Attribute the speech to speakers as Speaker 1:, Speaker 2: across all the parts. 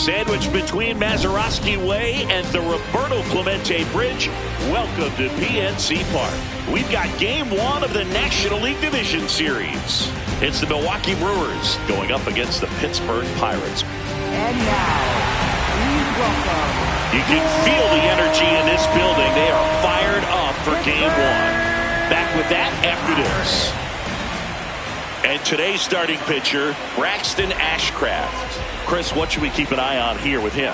Speaker 1: Sandwiched between Mazeroski Way and the Roberto Clemente Bridge, welcome to PNC Park. We've got Game 1 of the National League Division Series. It's the Milwaukee Brewers going up against the Pittsburgh Pirates.
Speaker 2: And now, please welcome.
Speaker 1: You can feel the energy in this building. They are fired up for Game 1. Back with that after this. And today's starting pitcher, Braxton Ashcraft. Chris, what should we keep an eye on here with him?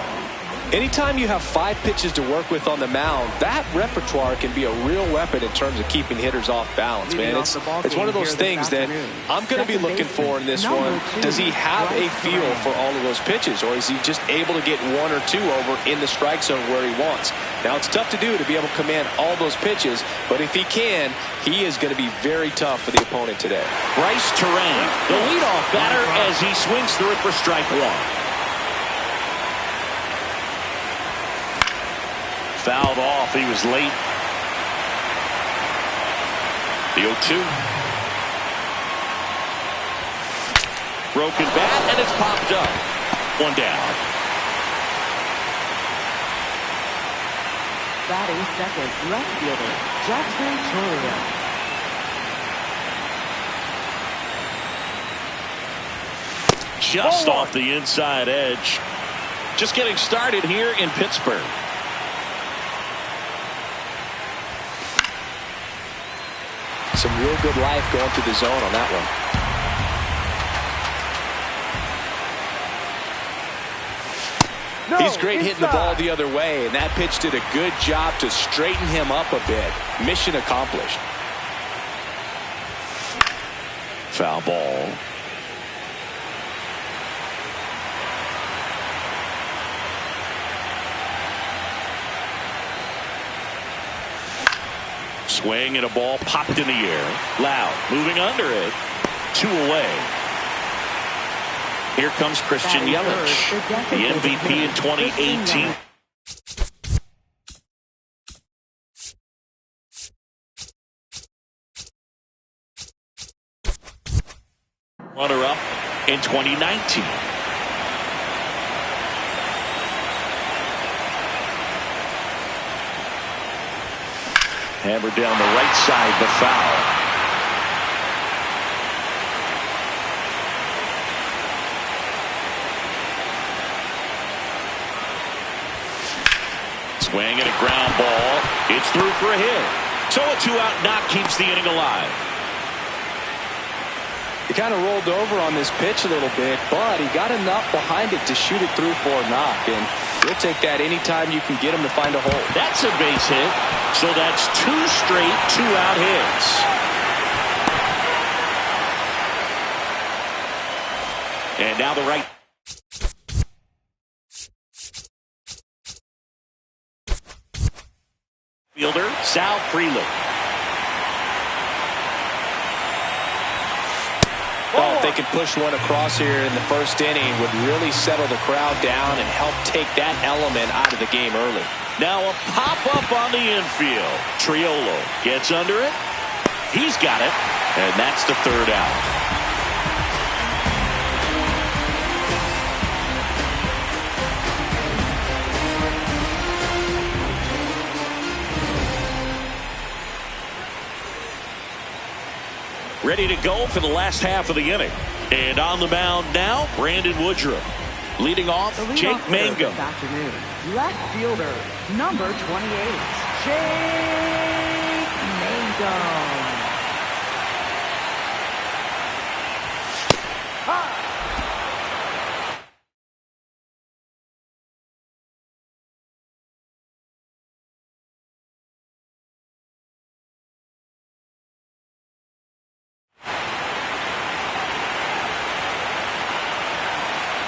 Speaker 3: Anytime you have 5 pitches to work with on the mound, that repertoire can be a real weapon in terms of keeping hitters off balance, man. It's one of those things that I'm going to be looking for in this one. Does he have a feel for all of those pitches, or is he just able to get 1 or 2 over in the strike zone where he wants? Now, it's tough to do to be able to command all those pitches, but if he can, he is going to be very tough for the opponent today.
Speaker 1: Bryce Terrain, the leadoff batter, as he swings through it for strike 1. Fouled off. He was late. The 0-2. Broken bat, and it's popped up. 1 down.
Speaker 2: Batting second, left fielder, Jackson Torneo.
Speaker 1: Just off the inside edge. Just getting started here in Pittsburgh.
Speaker 3: Some real good life going through the zone on that one. He's great hitting the ball the other way, and that pitch did a good job to straighten him up a bit. Mission accomplished.
Speaker 1: Foul ball. Swing and a ball popped in the air. Loud moving under it. 2 away. Here comes Christian Yelich, the MVP in 2018. Runner-up in 2019. Hammered down the right side, the foul. Swing and a ground ball. It's through for a hit. So a 2-out knock keeps the inning alive.
Speaker 3: He kind of rolled over on this pitch a little bit, but he got enough behind it to shoot it through for a knock. And you'll take that anytime you can get him to find a hole.
Speaker 1: That's a base hit. So that's 2 straight 2-out hits. And now the right. Fielder, Sal Freeland.
Speaker 3: Well, if they could push one across here in the first inning, would really settle the crowd down and help take that element out of the game early.
Speaker 1: Now a pop-up on the infield. Triolo gets under it. He's got it. And that's the 3rd out. Ready to go for the last half of the inning. And on the mound now, Brandon Woodruff. Leading off, Jake Mangum.
Speaker 2: This afternoon, left fielder, number 28, Jake Mangum.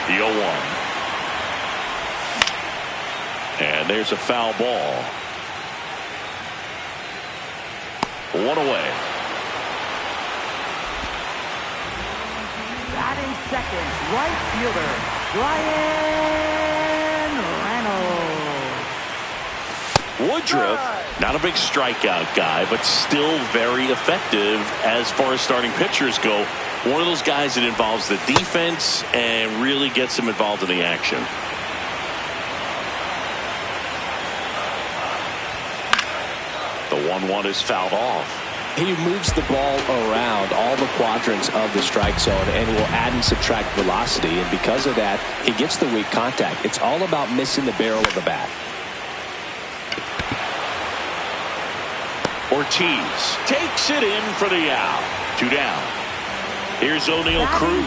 Speaker 1: The 0-1. And there's a foul ball. 1 away.
Speaker 2: Batting second, right fielder, Ryan Reynolds.
Speaker 1: Woodruff, not a big strikeout guy, but still very effective as far as starting pitchers go. One of those guys that involves the defense and really gets them involved in the action. 1-1 is fouled off.
Speaker 3: He moves the ball around all the quadrants of the strike zone and will add and subtract velocity. And because of that, he gets the weak contact. It's all about missing the barrel of the bat.
Speaker 1: Ortiz takes it in for the out. 2 down. Here's O'Neal Cruz.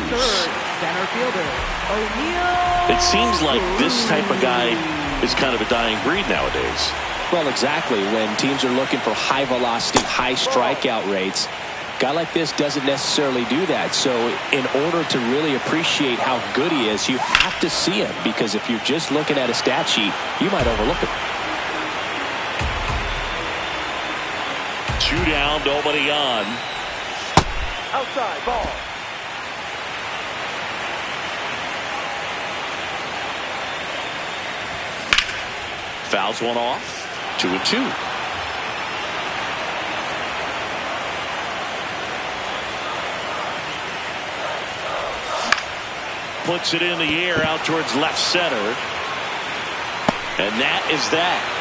Speaker 2: Center fielder, O'Neal.
Speaker 1: It seems like this type of guy is kind of a dying breed nowadays.
Speaker 3: Well, exactly. When teams are looking for high velocity, high strikeout rates, a guy like this doesn't necessarily do that. So in order to really appreciate how good he is, you have to see him, because if you're just looking at a stat sheet, you might overlook it.
Speaker 1: 2 down, nobody on.
Speaker 2: Outside ball.
Speaker 1: Fouls one off. 2-2. Puts it in the air out towards left center. And that is that.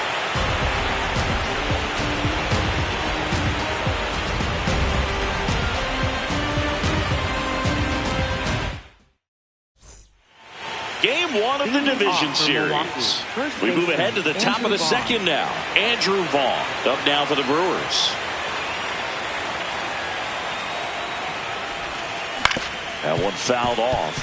Speaker 1: Game 1 of the division series. We move ahead to the top of the second now. Andrew Vaughn up now for the Brewers. That one fouled off.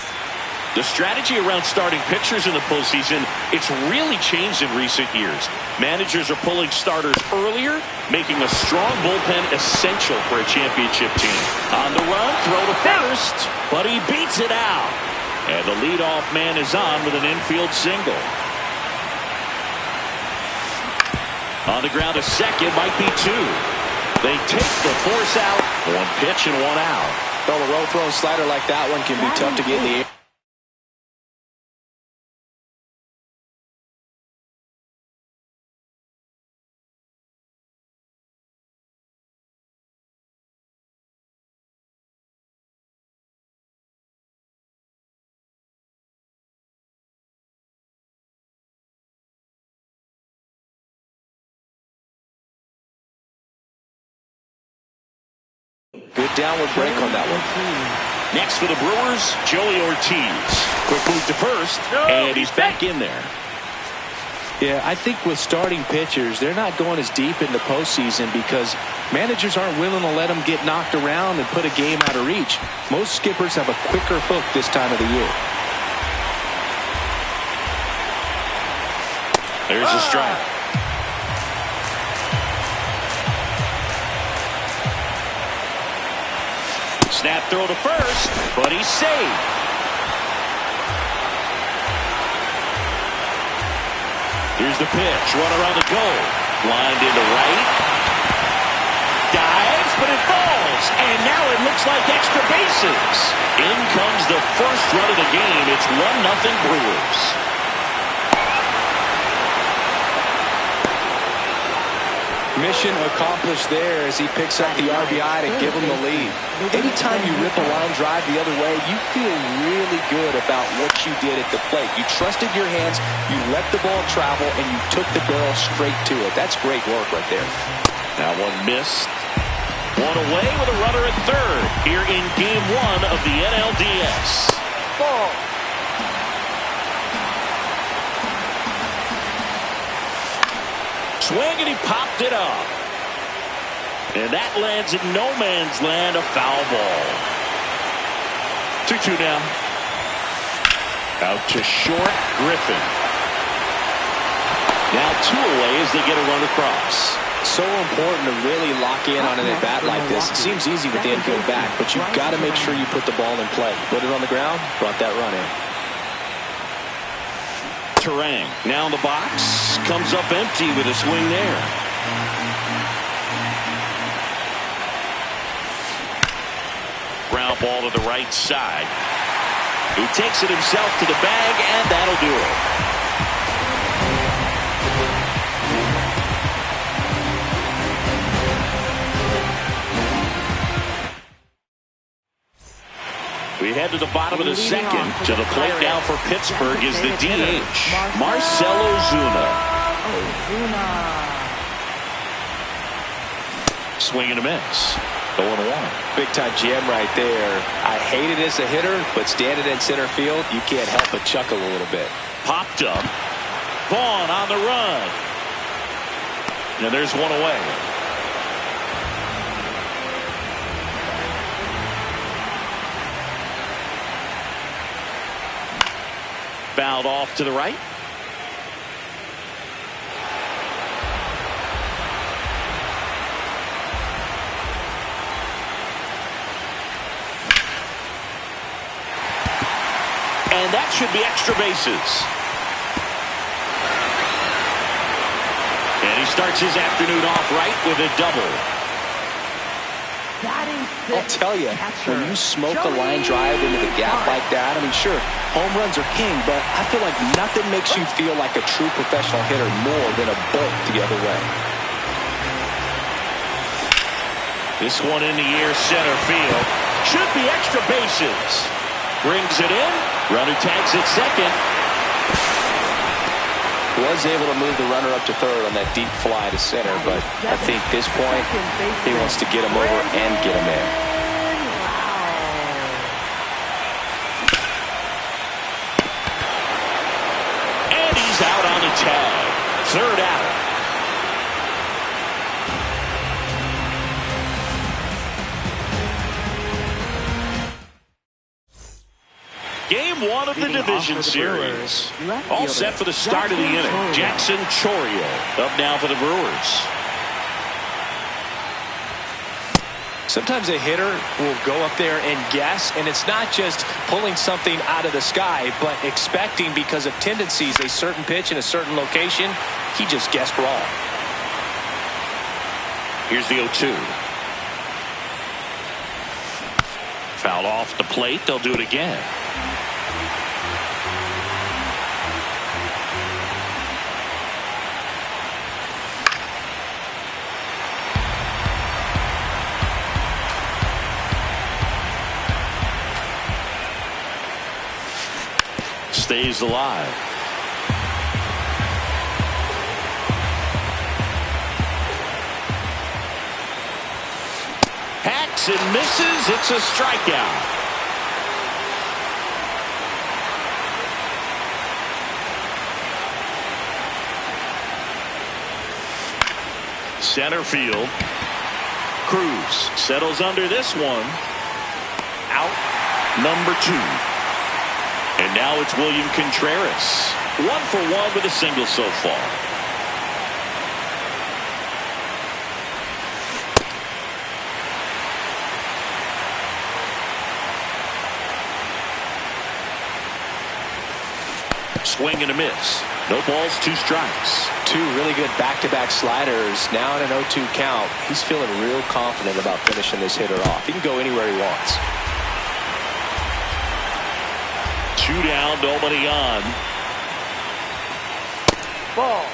Speaker 1: The strategy around starting pitchers in the postseason, it's really changed in recent years. Managers are pulling starters earlier, making a strong bullpen essential for a championship team. On the run, throw to first, but he beats it out. And the leadoff man is on with an infield single. On the ground to second, might be 2. They take the force out. 1 pitch and 1 out.
Speaker 3: Well, a roll-thrown slider like that one can be tough to get in the air. Good downward break on that one.
Speaker 1: Next for the Brewers, Joey Ortiz. Quick move to first, and he's back in there.
Speaker 3: Yeah, I think with starting pitchers, they're not going as deep in the postseason because managers aren't willing to let them get knocked around and put a game out of reach. Most skippers have a quicker hook this time of the year.
Speaker 1: There's a strike. Snap throw to first, but he's safe. Here's the pitch, runner on the go. Lined into right. Dives, but it falls. And now it looks like extra bases. In comes the first run of the game. It's 1-0 Brewers.
Speaker 3: Mission accomplished there as he picks up the RBI to give him the lead. Anytime you rip a line drive the other way, you feel really good about what you did at the plate. You trusted your hands, you let the ball travel, and you took the barrel straight to it. That's great work right there.
Speaker 1: Now one missed. One away with a runner at third here in Game 1 of the NLDS.
Speaker 2: Ball.
Speaker 1: Swing, and he popped it up. And that lands in no man's land, a foul ball. 2-2 now. Out to short, Griffin. Now 2 away as they get a run across.
Speaker 3: So important to really lock in on an at-bat like this. It seems easy with the infield back, but you've got to make sure you put the ball in play. Put it on the ground, brought that run in.
Speaker 1: Terang now in the box, comes up empty with a swing there. Ground ball to the right side. He takes it himself to the bag, and that'll do it. We head to the bottom of the second. To the plate now for Pittsburgh is the DH, Marcell Ozuna. swing and a miss. 0-1.
Speaker 3: Big time jam right there. I hate it as a hitter, but standing in center field, you can't help but chuckle a little bit.
Speaker 1: Popped up. Vaughn on the run. And there's one away. Fouled off to the right. And that should be extra bases. And he starts his afternoon off right with a double.
Speaker 3: I'll tell you, when you smoke a line drive into the gap like that, I mean, sure, home runs are king, but I feel like nothing makes you feel like a true professional hitter more than a bolt the other way.
Speaker 1: This one in the air, center field. Should be extra bases. Brings it in. Runner tags at second.
Speaker 3: Was able to move the runner up to third on that deep fly to center, but I think this point he wants to get him over and get him in.
Speaker 1: And he's out on the tag. Third out. Game one of the division series. All set for the start of the inning. Jackson Chourio up now for the Brewers.
Speaker 3: Sometimes a hitter will go up there and guess, and it's not just pulling something out of the sky, but expecting because of tendencies a certain pitch in a certain location. He just guessed wrong.
Speaker 1: Here's the 0-2. Fouled off the plate. They'll do it again. Stays alive. Hacks and misses. It's a strikeout. Center field. Cruz settles under this one. Out number 2. And now it's William Contreras. 1 for 1 with a single so far. Swing and a miss. No balls, 2 strikes.
Speaker 3: 2 really good back-to-back sliders. Now in an 0-2 count. He's feeling real confident about finishing this hitter off. He can go anywhere he wants.
Speaker 1: 2 down, nobody on.
Speaker 2: Ball.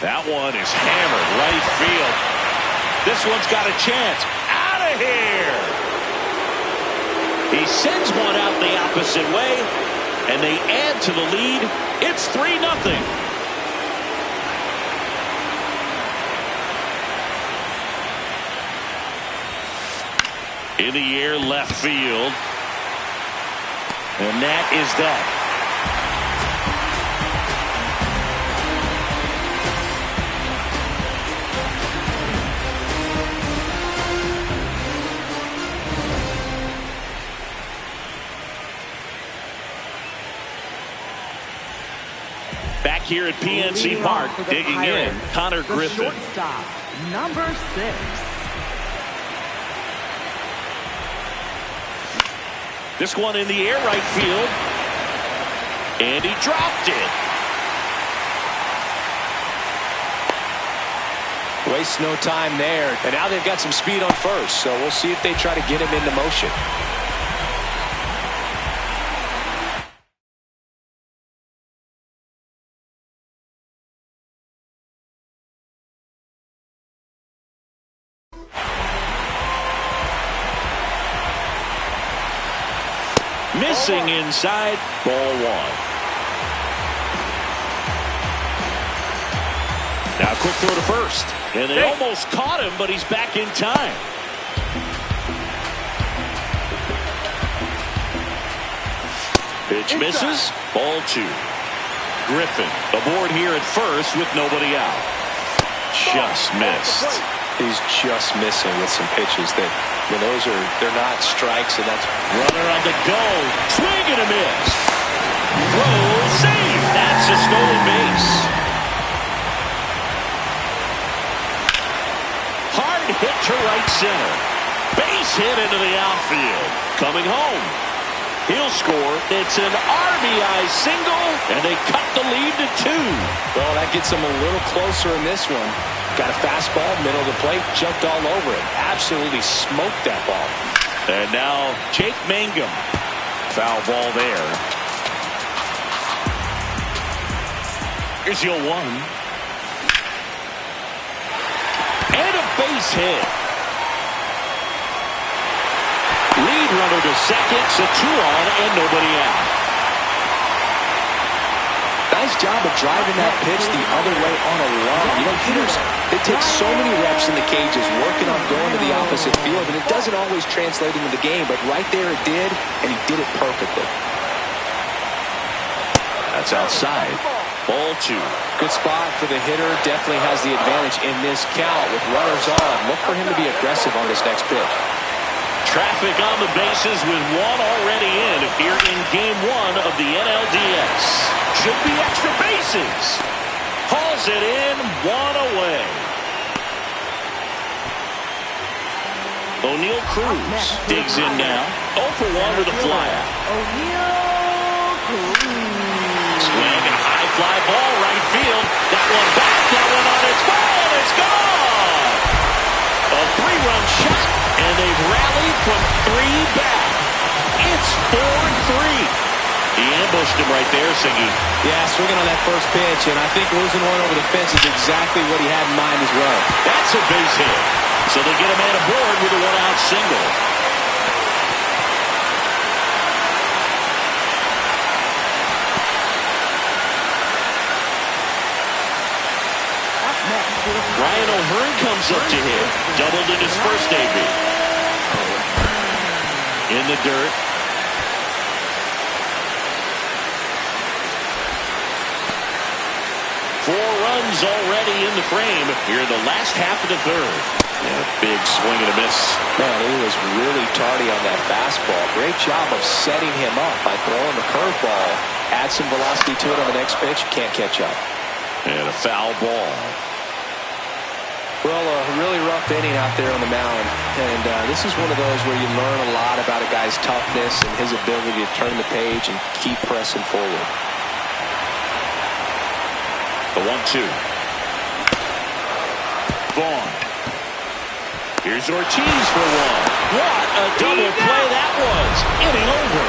Speaker 1: That one is hammered right field. This one's got a chance. Out of here. He sends one out the opposite way, and they add to the lead. It's 3-0. In the air, left field. And that is that. Back here at PNC Park, digging in, Connor Griffin.
Speaker 2: Shortstop, number 6.
Speaker 1: This one in the air, right field. And he dropped it.
Speaker 3: Waste no time there. And now they've got some speed on first, so we'll see if they try to get him into motion.
Speaker 1: Missing inside, ball one. Now quick throw to first. And they almost caught him, but he's back in time. Pitch misses. Ball two. Griffin aboard here at first with nobody out. Just missed.
Speaker 3: He's just missing with some pitches that, they're not strikes, and that's
Speaker 1: runner on the go. Swing and a miss. Throw, save. That's a stolen base. Hard hit to right center. Base hit into the outfield. Coming home. He'll score. It's an RBI single, and they cut the lead to 2.
Speaker 3: Well, that gets them a little closer in this one. Got a fastball, middle of the plate, jumped all over it. Absolutely smoked that ball.
Speaker 1: And now Jake Mangum. Foul ball there. Here's your 1. And a base hit. Lead runner to second, so 2 on and nobody out.
Speaker 3: Nice job of driving that pitch the other way on a run. Hitters, they take so many reps in the cages, working on going to the opposite field, and it doesn't always translate into the game, but right there it did, and he did it perfectly.
Speaker 1: That's outside. Ball 2.
Speaker 3: Good spot for the hitter. Definitely has the advantage in this count with runners on. Look for him to be aggressive on this next pitch.
Speaker 1: Traffic on the bases with 1 already in here in game 1 of the NLDS. Should be extra bases. Hauls it in, 1 away. O'Neal Cruz digs in now. 0 for 1 with a flyout. Swing and a high fly ball right field. That one back, that one on its ball. It's gone. A 3-run shot, and they've rallied from 3 back. It's 4-3. He ambushed him right there, Siggy.
Speaker 3: Yeah, swinging on that first pitch, and I think losing one over the fence is exactly what he had in mind as well.
Speaker 1: That's a base hit. So they get a man aboard with a 1-out single. Ryan O'Hearn comes up to hit. Doubled in his first debut. In the dirt. Four runs already in the frame here in the last half of the third. And a big swing and a miss.
Speaker 3: Man, he was really tardy on that fastball. Great job of setting him up by throwing the curveball. Add some velocity to it on the next pitch. Can't catch up.
Speaker 1: And a foul ball.
Speaker 3: Well, a really rough inning out there on the mound. And this is one of those where you learn a lot about a guy's toughness and his ability to turn the page and keep pressing forward.
Speaker 1: The 1-2. Vaughn. Here's Ortiz for 1. What a double play that was. Inning over.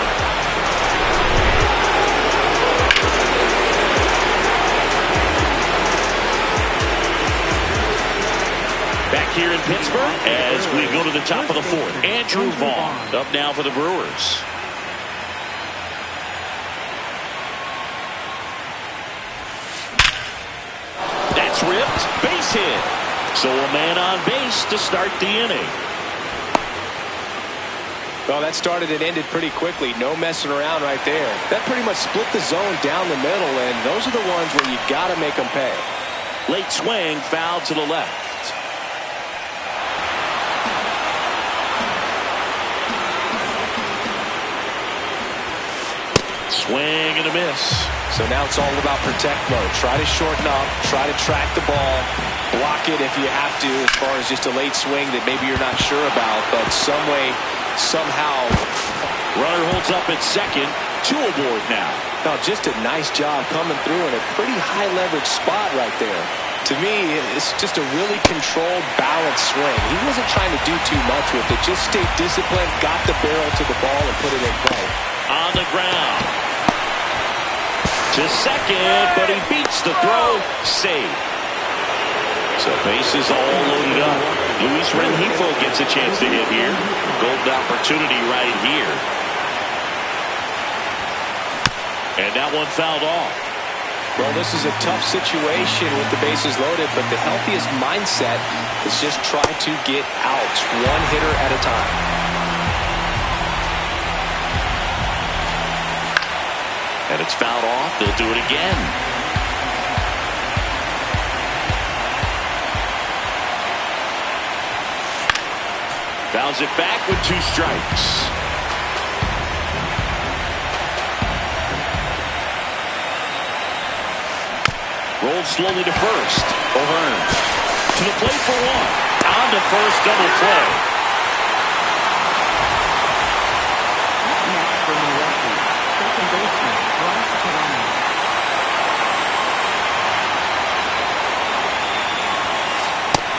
Speaker 1: Back here in Pittsburgh as we go to the top of the 4th. Andrew Vaughn up now for the Brewers. That's ripped. Base hit. So a man on base to start the inning.
Speaker 3: Well, that started and ended pretty quickly. No messing around right there. That pretty much split the zone down the middle, and those are the ones where you got to make them pay.
Speaker 1: Late swing, foul to the left. Swing and a miss.
Speaker 3: So now it's all about protect mode. Try to shorten up, try to track the ball, block it if you have to as far as just a late swing that maybe you're not sure about, but some way, somehow.
Speaker 1: Runner holds up at second. 2 aboard now.
Speaker 3: No, just a nice job coming through in a pretty high leverage spot right there. To me, it's just a really controlled, balanced swing. He wasn't trying to do too much with it. Just stayed disciplined, got the barrel to the ball, and put it in play.
Speaker 1: On the ground. To second, but he beats the throw. Save. So bases all loaded up. Luis Rengifo gets a chance to hit here. Golden opportunity right here. And that one fouled off.
Speaker 3: Well, this is a tough situation with the bases loaded, but the healthiest mindset is just try to get outs one hitter at a time.
Speaker 1: And it's fouled off. They'll do it again. Fouls it back with 2 strikes. Rolled slowly to first. O'Hearn to the plate for 1. On to first, double play.
Speaker 2: Next for Milwaukee, second baseman, torneo.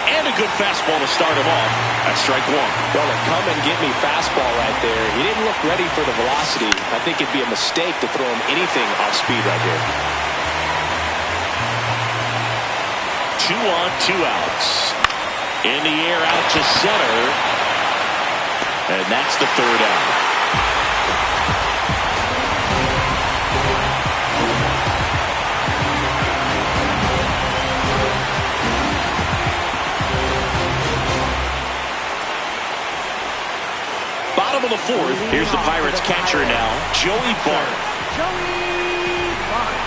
Speaker 1: And a good fastball to start him off. That's strike 1.
Speaker 3: Well, a come and get me fastball right there. He didn't look ready for the velocity. I think it'd be a mistake to throw him anything off speed right here.
Speaker 1: 2 on, 2 outs. In the air, out to center. And that's the 3rd out. Bottom of the 4th. Here's the Pirates catcher now, Joey Bart.
Speaker 2: Joey Bart.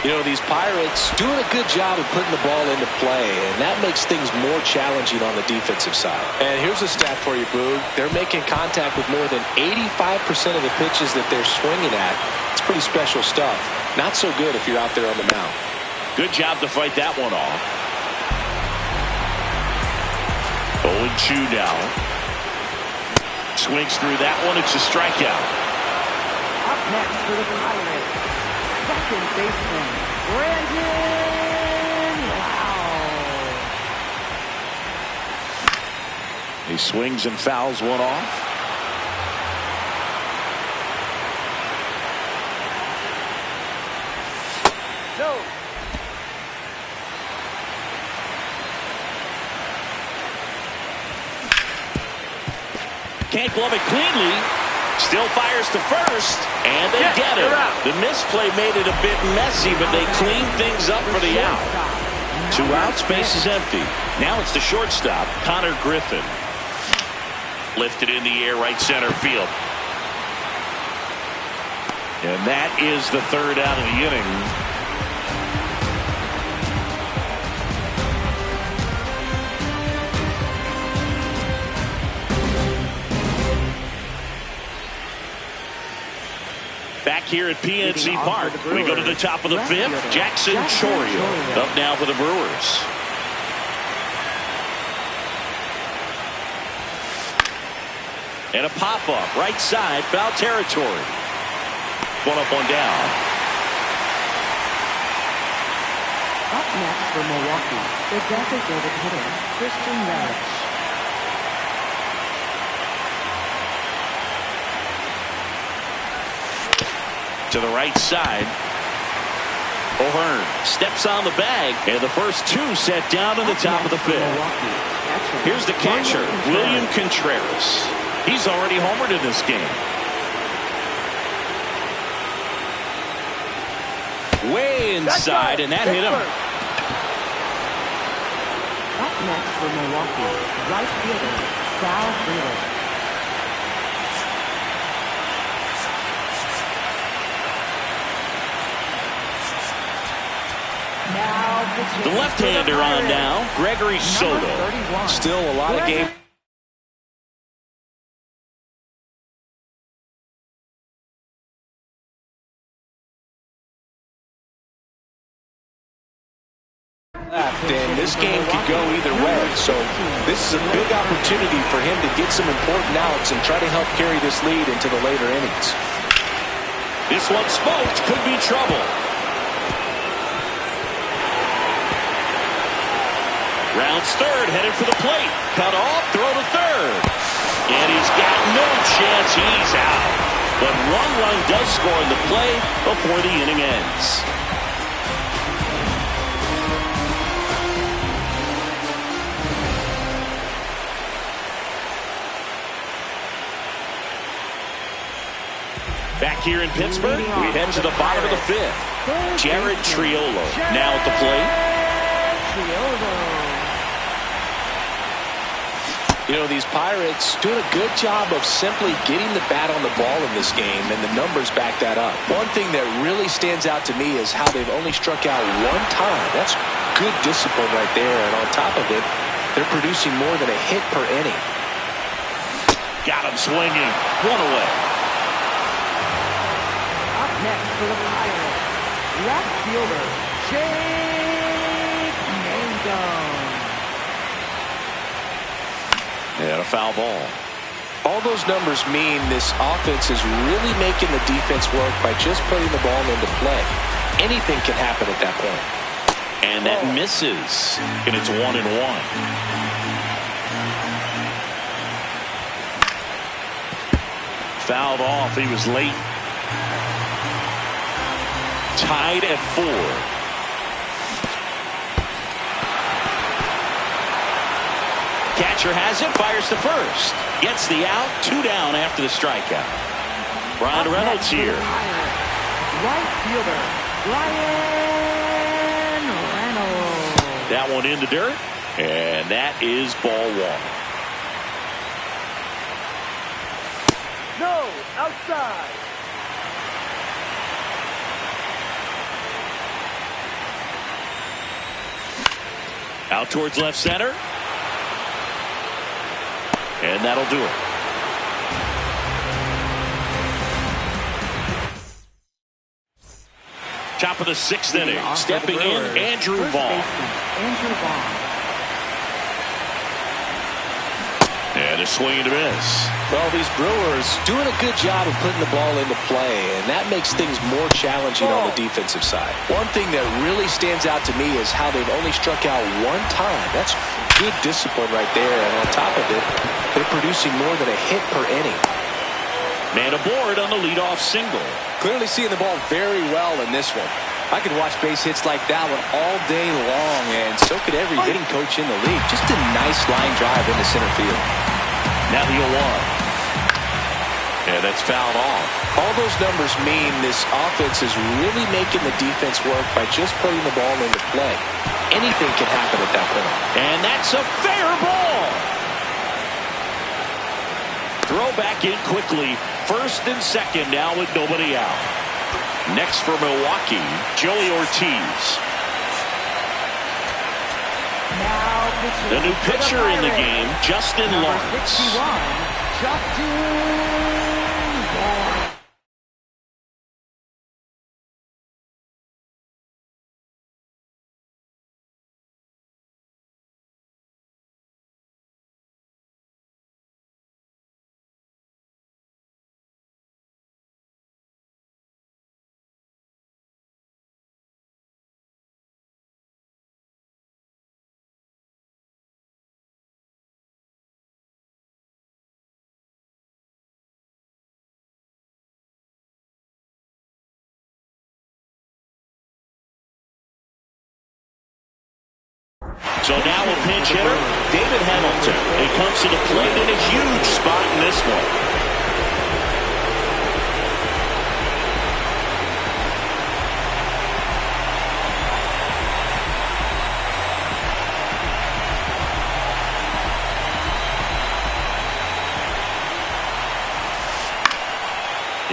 Speaker 3: You know, these Pirates doing a good job of putting the ball into play, and that makes things more challenging on the defensive side. And here's a stat for you, Boog. They're making contact with more than 85% of the pitches that they're swinging at. It's pretty special stuff. Not so good if you're out there on the mound.
Speaker 1: Good job to fight that one off. 0-2 now. Swings through that one. It's a strikeout.
Speaker 2: Up next for the Pirates, second baseman, Brandon Wow.
Speaker 1: He swings and fouls one off.
Speaker 2: No.
Speaker 1: Can't glove it cleanly. Still fires to first, and they get it. The misplay made it a bit messy, but they cleaned things up for the out. 2 outs, base is empty. Now it's the shortstop, Connor Griffin. Lifted in the air, right center field. And that is the 3rd out of the inning. Back here at PNC Park, we go to the top of the 5th. Jackson Chourio up now for the Brewers. And a pop-up, right side, foul territory. 1 up, 1 down.
Speaker 2: Up next for Milwaukee, the designated hitter, Christian Yelich.
Speaker 1: To the right side. O'Hearn steps on the bag, and the first 2 set down in the top of the 5th. Here's the catcher, William Contreras. He's already homered in this game. Way inside, and that hit him.
Speaker 2: Up next for Milwaukee, right fielder, Sal Freeland.
Speaker 1: The left-hander on now, Gregory Soto.
Speaker 3: Still a lot of game. And this game could go either way. So this is a big opportunity for him to get some important outs and try to help carry this lead into the later innings.
Speaker 1: This one smoked, could be trouble. Rounds third, headed for the plate. Cut off, throw to third. And he's got no chance, he's out. But 1 run does score in the play before the inning ends. Back here in Pittsburgh, we head to the bottom of the fifth. Jared Triolo now at the plate.
Speaker 3: You know, these Pirates doing a good job of simply getting the bat on the ball in this game, and the numbers back that up. One thing that really stands out to me is how they've only struck out one time. That's good discipline right there, and on top of it, they're producing more than a hit per inning.
Speaker 1: Got him swinging. One away.
Speaker 2: Up next for the Pirates, left fielder, Jake Mangum.
Speaker 1: And a foul ball.
Speaker 3: All those numbers mean this offense is really making the defense work by just putting the ball into play. Anything can happen at that point.
Speaker 1: And that misses. And it's 1-1. Fouled off. He was late. Tied at 4. Catcher has it, fires to first. Gets the out, 2 down after the strikeout. Brian Reynolds here.
Speaker 2: Right fielder, Brian Reynolds.
Speaker 1: That one in the dirt, and that is ball 1.
Speaker 2: No, outside.
Speaker 1: Out towards left center. And that'll do it. Top of the 6th inning. Stepping in, Andrew Vaughn. And a swing and a miss.
Speaker 3: Well, these Brewers doing a good job of putting the ball into play, and that makes things more challenging on the defensive side. One thing that really stands out to me is how they've only struck out one time. That's good discipline right there, and on top of it, they're producing more than a hit per inning.
Speaker 1: Man aboard on the leadoff single.
Speaker 3: Clearly seeing the ball very well in this one. I could watch base hits like that one all day long, and so could every hitting coach in the league. Just a nice line drive into center field.
Speaker 1: Now the 0-1. And that's fouled off.
Speaker 3: All those numbers mean this offense is really making the defense work by just putting the ball into play. Anything can happen at that point.
Speaker 1: And that's a fair ball. Throw back in quickly. First and second now with nobody out. Next for Milwaukee, Joey Ortiz.
Speaker 2: Now
Speaker 1: the new pitcher in the game, Justin Lawrence.
Speaker 2: 61, Justin Lawrence.
Speaker 1: So now a pinch hitter, David Hamilton. He comes to the plate in a huge spot in this one.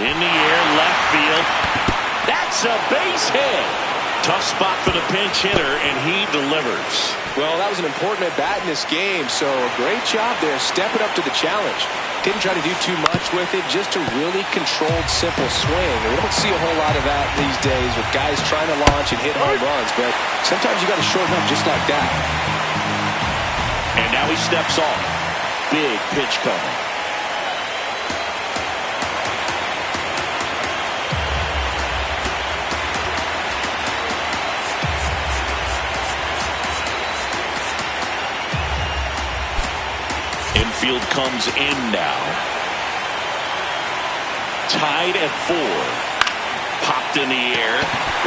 Speaker 1: In the air, left field. That's a base hit. Tough spot for the pinch hitter, and he delivers.
Speaker 3: Well, that was an important at-bat in this game, so a great job there stepping up to the challenge. Didn't try to do too much with it, just a really controlled, simple swing. We don't see a whole lot of that these days with guys trying to launch and hit home runs, but sometimes you got to shorten up just like that.
Speaker 1: And now he steps off. Big pitch coming. Infield comes in now. Tied at 4. Popped in the air.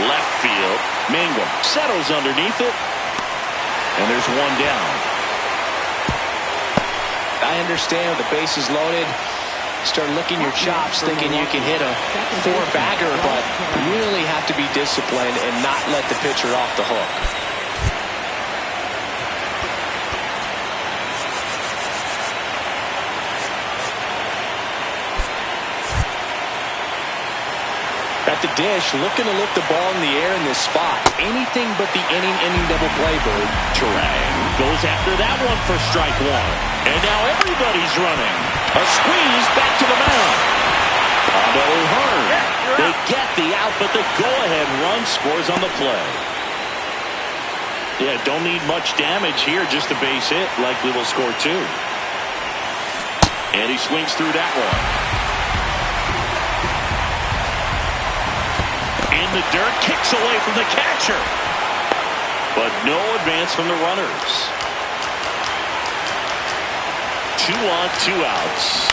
Speaker 1: Left field. Mangum settles underneath it. And there's one down.
Speaker 3: I understand the base is loaded. Start licking your chops thinking you can hit a four-bagger, but really have to be disciplined and not let the pitcher off the hook. At the dish, looking to lift the ball in the air in this spot. Anything but the inning double play, Bird.
Speaker 1: Turang goes after that one for strike one. And now everybody's running. A squeeze back to the mound. Otto Hearn. They get the out, but the go-ahead run scores on the play. Yeah, don't need much damage here, just a base hit. Likely will score two. And he swings through that one. In the dirt, kicks away from the catcher. But no advance from the runners. 2 on, 2 outs.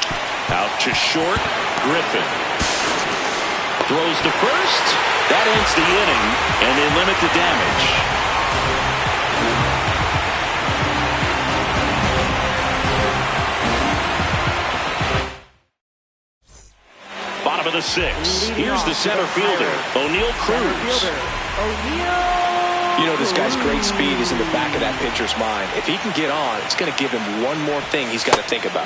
Speaker 1: Out to short, Griffin. Throws to first. That ends the inning, and they limit the damage. Bottom of the 6th. Here's the center fielder, O'Neal Cruz.
Speaker 3: You know, this guy's great speed is in the back of that pitcher's mind. If he can get on, it's going to give him one more thing he's got to think about.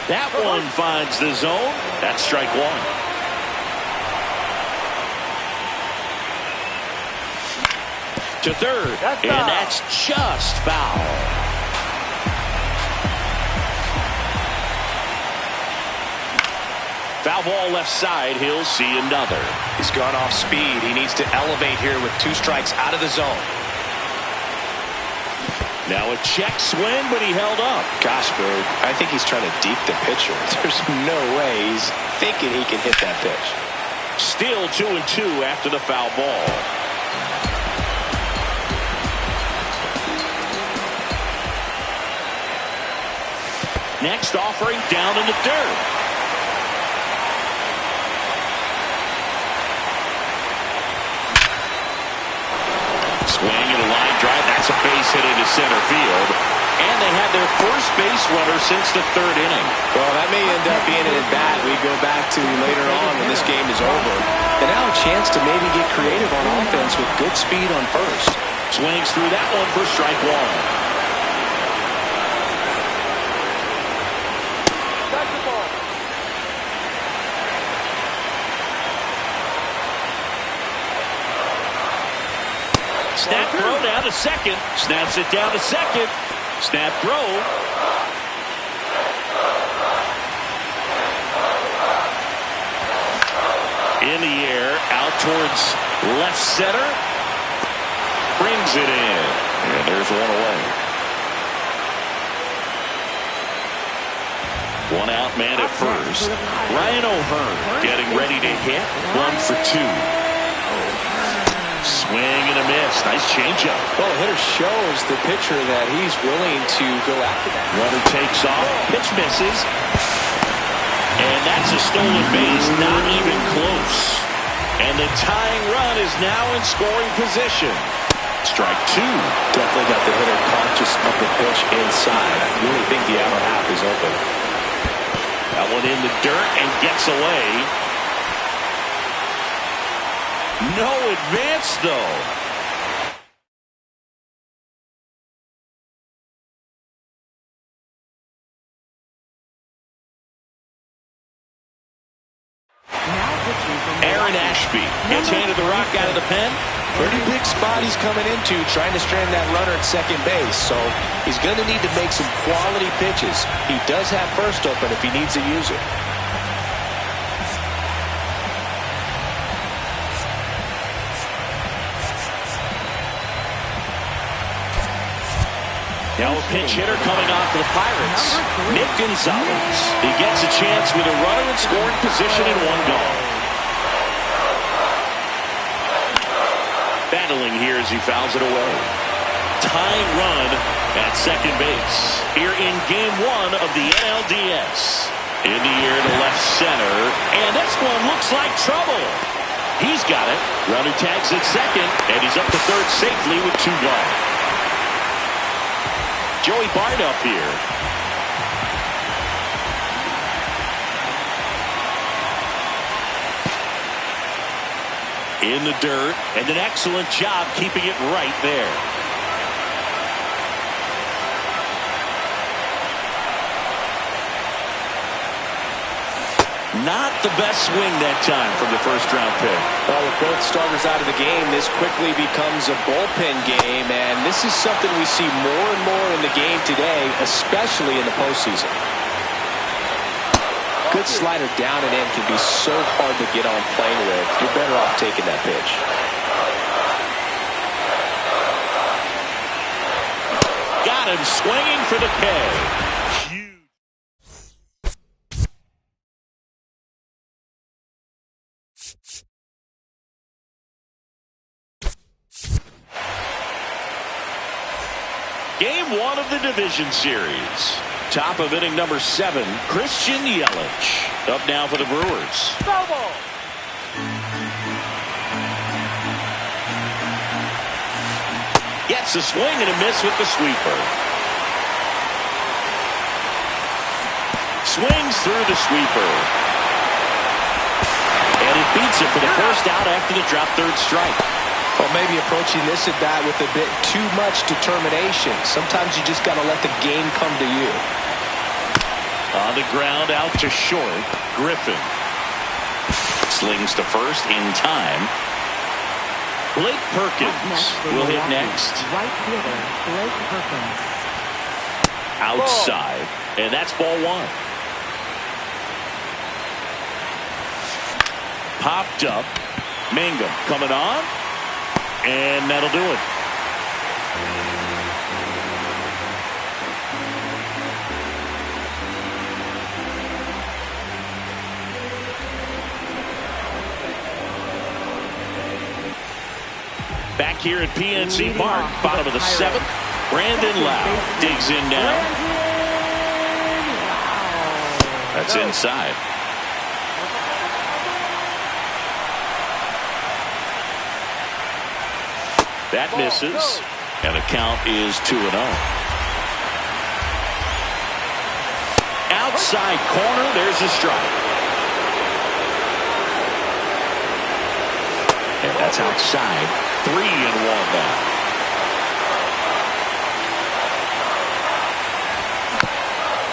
Speaker 1: That one finds the zone. That's strike one. To third, and that's just foul. Foul ball left side. He'll see another.
Speaker 3: He's gone off speed. He needs to elevate here with 2 strikes out of the zone.
Speaker 1: Now a check swing, but he held up.
Speaker 3: Gosh, Bird, I think he's trying to deke the pitcher. There's no way he's thinking he can hit that pitch.
Speaker 1: Still 2-2 after the foul ball. Next offering down in the dirt. Swing and a line drive. That's a base hit into center field. And they had their first base runner since the 3rd inning.
Speaker 3: Well, that may end up being an at-bat we go back to later on when this game is over. And now a chance to maybe get creative on offense with good speed on first.
Speaker 1: Swings through that one for strike one. Snap throw down to second. Snaps it down to second. Snap throw. In the air, out towards left center. Brings it in. And there's one away. 1 out, man at first. Ryan O'Hearn getting ready to hit. 1 for 2. Swing and a miss. Nice changeup.
Speaker 3: Well, the hitter shows the pitcher that he's willing to go after that.
Speaker 1: Runner takes off. Pitch misses. And that's a stolen base. Not even close. And the tying run is now in scoring position. Strike 2.
Speaker 3: Definitely got the hitter conscious of the pitch inside. I really think the outer half is open.
Speaker 1: That one in the dirt and gets away. No advance, though. Aaron Ashby gets handed the rock out of the pen.
Speaker 3: Pretty big spot he's coming into, trying to strand that runner at second base. So he's going to need to make some quality pitches. He does have first open if he needs to use it.
Speaker 1: Now a pinch hitter coming on for the Pirates, Nick Gonzalez. He gets a chance with a runner in scoring position and 1 gone. Battling here as he fouls it away. Tying run at second base here in Game 1 of the NLDS. In the air to left center, and this one looks like trouble. He's got it. Runner tags at second, and he's up to third safely with 2 gone. Joey Bart up here. In the dirt, and an excellent job keeping it right there. Not the best swing that time from the first-round pick.
Speaker 3: Well, with both starters out of the game, this quickly becomes a bullpen game, and this is something we see more and more in the game today, especially in the postseason. Good slider down and in can be so hard to get on plane with. You're better off taking that pitch.
Speaker 1: Got him swinging for the K. Game 1 of the division series. Top of inning number 7, Christian Yelich. Up now for the Brewers. Gets a swing and a miss with the sweeper. Swings through the sweeper. And it beats it for the first out after the drop third strike.
Speaker 3: Well, maybe approaching this at bat with a bit too much determination. Sometimes you just got to let the game come to you.
Speaker 1: On the ground, out to short. Griffin slings to first in time. Blake Perkins will hit next.
Speaker 2: Right fielder, Blake Perkins.
Speaker 1: Outside, and that's ball 1. Popped up. Mangum coming on. And that'll do it. Back here at PNC Park, bottom of the 7th. Brandon Lau digs in now. That's inside. That misses, and the count is 2-0. Outside corner, there's a strike. And that's outside. 3-1 now.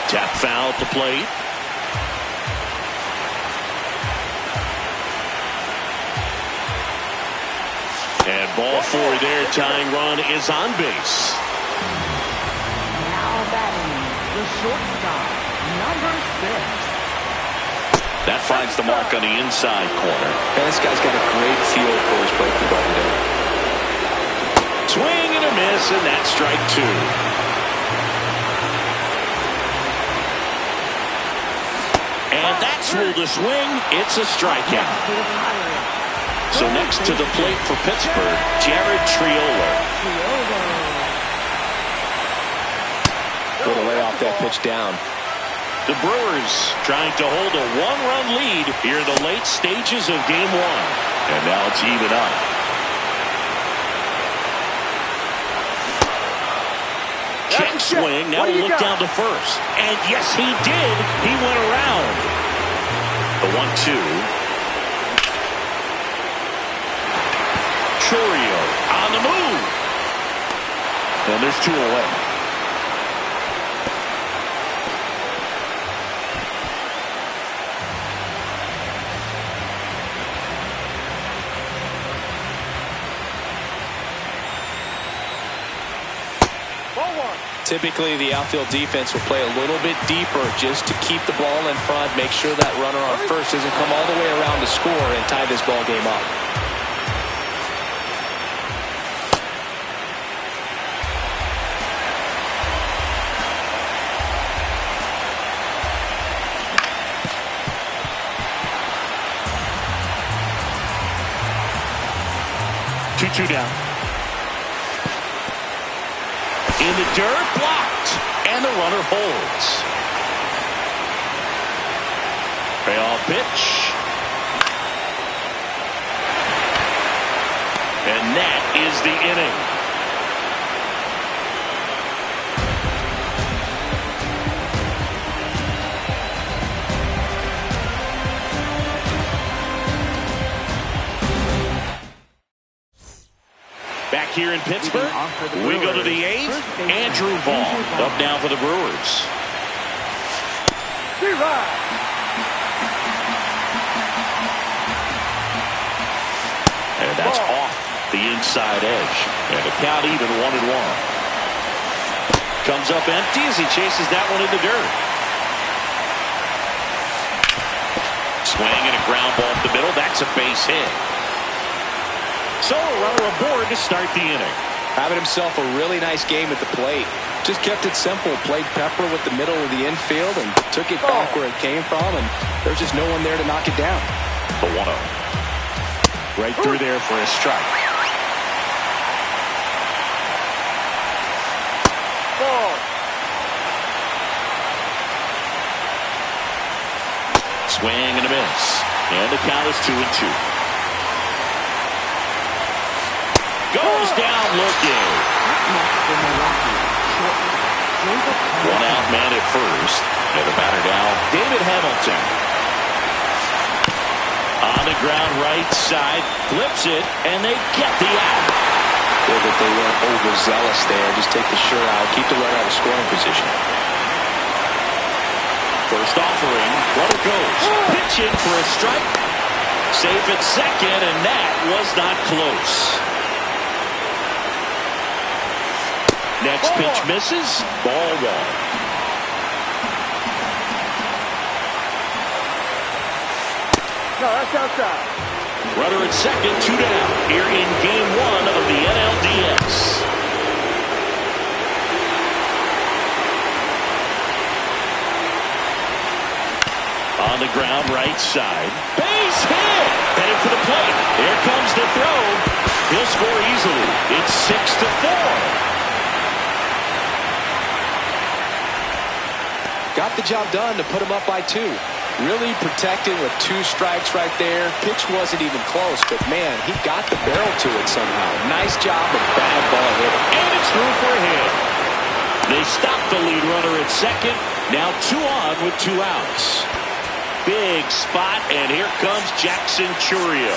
Speaker 1: Tap foul at the plate. And ball 4 there, tying run is on base.
Speaker 2: Now batting, the shortstop, number 6.
Speaker 1: That finds the mark on the inside corner.
Speaker 3: Man, this guy's got a great feel for his breaking ball today.
Speaker 1: Swing and a miss, and that's strike 2. And that's ruled a swing. It's a strikeout. So next to the plate for Pittsburgh, Jared Triolo.
Speaker 3: Going to lay off that pitch down.
Speaker 1: The Brewers trying to hold a 1-run lead here in the late stages of Game 1. And now it's even up. Check swing. Now he looked down to first. And yes, he did. He went around. The 1-2. On the move. And there's 2 away.
Speaker 3: Typically, the outfield defense will play a little bit deeper just to keep the ball in front, make sure that runner on first doesn't come all the way around to score and tie this ball game up.
Speaker 1: Two down. In the dirt, blocked, and the runner holds. Payoff pitch. And that is the inning. here in Pittsburgh. We go to the 8th. Andrew Vaughn up now for the Brewers. And that's off the inside edge. And the count even 1-1. Comes up empty as he chases that one in the dirt. Swing and a ground ball up the middle. That's a base hit. So a runner aboard to start the inning.
Speaker 3: Having himself a really nice game at the plate. Just kept it simple. Played pepper with the middle of the infield and took it back where it came from. And there's just no one there to knock it down.
Speaker 1: The 1-0. Right through there for a strike. Swing and a miss. And the count is 2-2. Goes down looking. One out man at first. And the batter now, David Hamilton. On the ground right side. Flips it. And they get the out.
Speaker 3: Good that they weren't overzealous there. Just take the sure out. Keep the runner out of scoring position.
Speaker 1: First offering. Runner goes. Pitch in for a strike. Safe at second. And that was not close. Next pitch misses. Ball 1.
Speaker 4: No, that's outside.
Speaker 1: Runner at second, 2 down. Here in game 1 of the NLDS. On the ground right side. Base hit. Headed for the plate. Here comes the throw. He'll score easily. It's 6-4.
Speaker 3: Got the job done to put him up by 2. Really protected with 2 strikes right there. Pitch wasn't even close, but man, he got the barrel to it somehow. Nice job and bad ball hit.
Speaker 1: And it's through for a hit. They stop the lead runner at second. Now 2 on with 2 outs. Big spot, and here comes Jackson Chourio.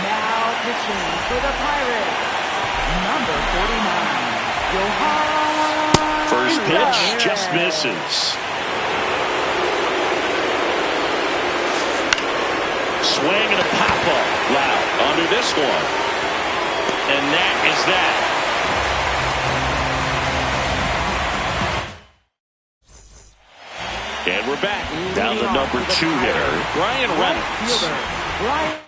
Speaker 2: Now pitching for the Pirates, number 49, Johan.
Speaker 1: First pitch just misses. Swing and a pop-up. Loud under this one. And that is that. And we're back. Down the number 2 hitter, Brian Reynolds.